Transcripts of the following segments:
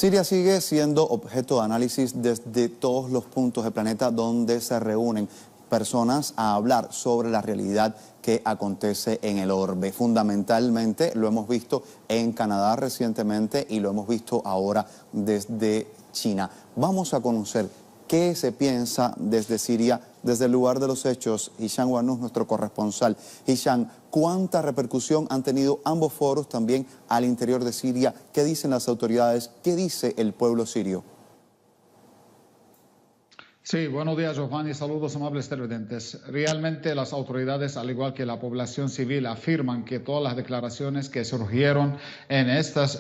Siria sigue siendo objeto de análisis desde todos los puntos del planeta donde se reúnen personas a hablar sobre la realidad que acontece en el orbe. Fundamentalmente lo hemos visto en Canadá recientemente y lo hemos visto ahora desde China. Vamos a conocer qué se piensa desde Siria, desde el lugar de los hechos. Hisham Warnouf, nuestro corresponsal. Hisham, ¿cuánta repercusión han tenido ambos foros también al interior de Siria? ¿Qué dicen las autoridades? ¿Qué dice el pueblo sirio? Sí, buenos días, Giovanni. Saludos, amables televidentes. Realmente las autoridades, al igual que la población civil, afirman que todas las declaraciones que surgieron en estos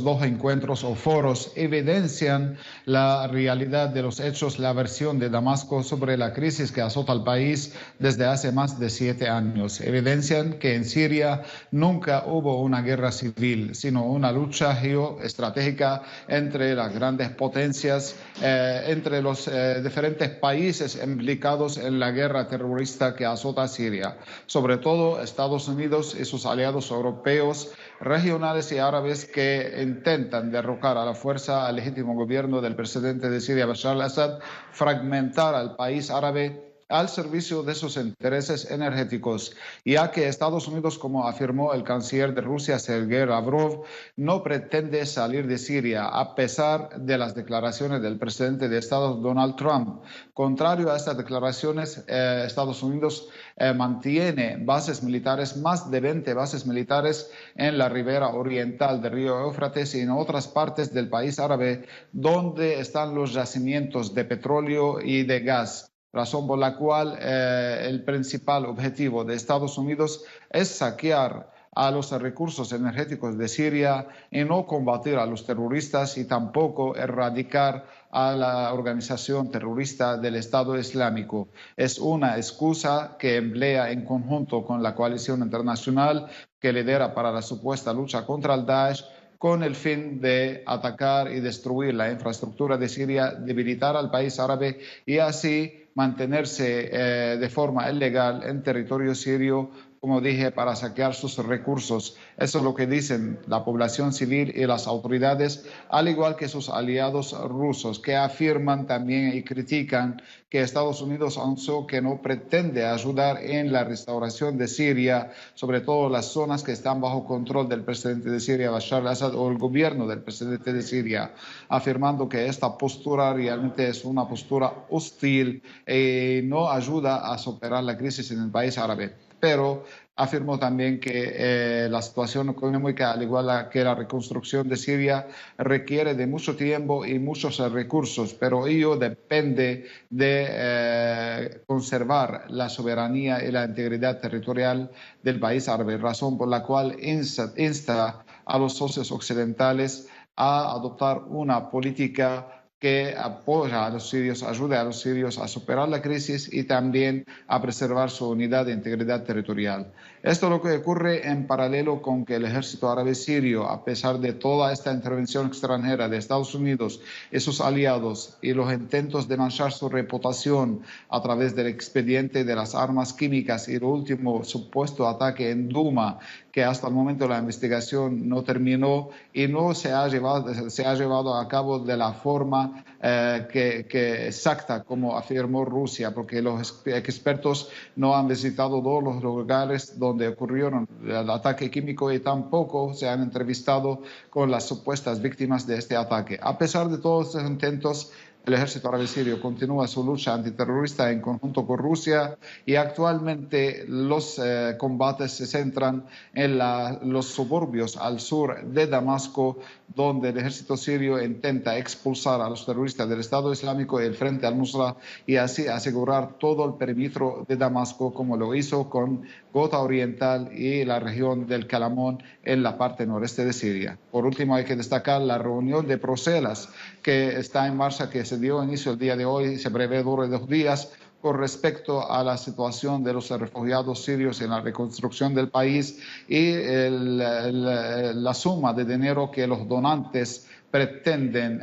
dos encuentros o foros evidencian la realidad de los hechos, la versión de Damasco sobre la crisis que azota al país desde hace más de 7 años. Evidencian que en Siria nunca hubo una guerra civil, sino una lucha geoestratégica entre las grandes potencias, entre los diferentes países implicados en la guerra terrorista que azota Siria, sobre todo Estados Unidos y sus aliados europeos, regionales y árabes que intentan derrocar a la fuerza al legítimo gobierno del presidente de Siria, Bashar al-Assad, fragmentar al país árabe al servicio de sus intereses energéticos, ya que Estados Unidos, como afirmó el canciller de Rusia, Sergei Lavrov, no pretende salir de Siria a pesar de las declaraciones del presidente de Estados, Donald Trump. Contrario a estas declaraciones, Estados Unidos mantiene bases militares, más de 20 bases militares en la ribera oriental del río Éufrates y en otras partes del país árabe, donde están los yacimientos de petróleo y de gas. Razón por la cual el principal objetivo de Estados Unidos es saquear a los recursos energéticos de Siria y no combatir a los terroristas y tampoco erradicar a la organización terrorista del Estado Islámico. Es una excusa que emplea en conjunto con la coalición internacional que lidera para la supuesta lucha contra el Daesh, con el fin de atacar y destruir la infraestructura de Siria, debilitar al país árabe y así mantenerse de forma ilegal en territorio sirio, como dije, para saquear sus recursos. Eso es lo que dicen la población civil y las autoridades, al igual que sus aliados rusos, que afirman también y critican que Estados Unidos anunció que no pretende ayudar en la restauración de Siria, sobre todo las zonas que están bajo control del presidente de Siria, Bashar al-Assad, o el gobierno del presidente de Siria, afirmando que esta postura realmente es una postura hostil y no ayuda a superar la crisis en el país árabe. Pero afirmó también que la situación económica, al igual que la reconstrucción de Siria, requiere de mucho tiempo y muchos recursos, pero ello depende de conservar la soberanía y la integridad territorial del país árabe, razón por la cual insta a los socios occidentales a adoptar una política que apoya a los sirios, ayude a los sirios a superar la crisis y también a preservar su unidad e integridad territorial. Esto es lo que ocurre en paralelo con que el ejército árabe sirio, a pesar de toda esta intervención extranjera de Estados Unidos y sus aliados y los intentos de manchar su reputación a través del expediente de las armas químicas y el último supuesto ataque en Duma, que hasta el momento la investigación no terminó y no se ha llevado a cabo de la forma exacta como afirmó Rusia, porque los expertos no han visitado todos los lugares donde ocurrió el ataque químico y tampoco se han entrevistado con las supuestas víctimas de este ataque. A pesar de todos estos intentos, el ejército árabe sirio continúa su lucha antiterrorista en conjunto con Rusia y actualmente los combates se centran en los suburbios al sur de Damasco, donde el ejército sirio intenta expulsar a los terroristas del Estado Islámico y el Frente al-Nusra y así asegurar todo el perímetro de Damasco, como lo hizo con Ghouta Oriental y la región del Kalamón en la parte noreste de Siria. Por último, hay que destacar la reunión de Bruselas que está en marcha, que se dio inicio el día de hoy, se prevé dure 2 días, con respecto a la situación de los refugiados sirios en la reconstrucción del país y la suma de dinero que los donantes pretenden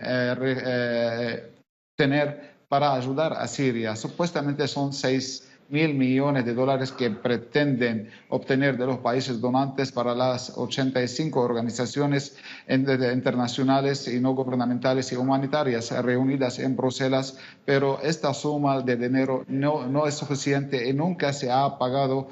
tener para ayudar a Siria. Supuestamente son 6 1.000 millones de dólares que pretenden obtener de los países donantes para las 85 organizaciones internacionales y no gubernamentales y humanitarias reunidas en Bruselas, pero esta suma de dinero no es suficiente y nunca se ha pagado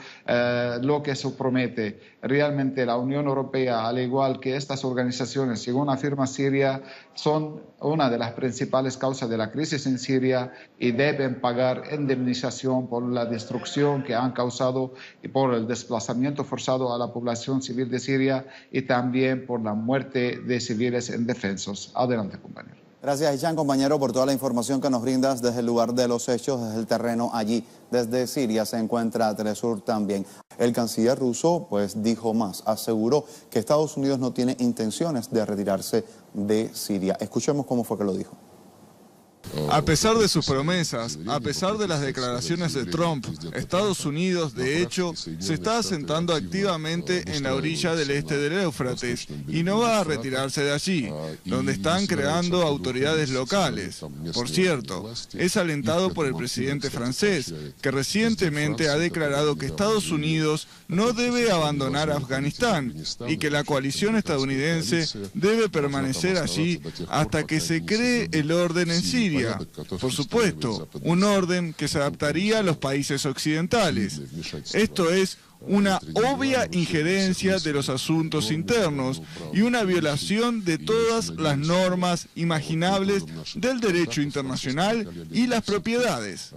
lo que se promete. Realmente la Unión Europea, al igual que estas organizaciones, según afirma Siria, son una de las principales causas de la crisis en Siria y deben pagar indemnización por la destrucción que han causado y por el desplazamiento forzado a la población civil de Siria y también por la muerte de civiles indefensos. Adelante, compañero. Gracias, Hichan, compañero, por toda la información que nos brindas desde el lugar de los hechos, desde el terreno allí. Desde Siria se encuentra Telesur también. El canciller ruso, pues, dijo más. Aseguró que Estados Unidos no tiene intenciones de retirarse de Siria. Escuchemos cómo fue que lo dijo. A pesar de sus promesas, a pesar de las declaraciones de Trump, Estados Unidos, de hecho, se está asentando activamente en la orilla del este del Éufrates y no va a retirarse de allí, donde están creando autoridades locales. Por cierto, es alentado por el presidente francés, que recientemente ha declarado que Estados Unidos no debe abandonar Afganistán y que la coalición estadounidense debe permanecer allí hasta que se cree el orden en Siria. Por supuesto, un orden que se adaptaría a los países occidentales. Esto es una obvia injerencia de los asuntos internos y una violación de todas las normas imaginables del derecho internacional y las propiedades.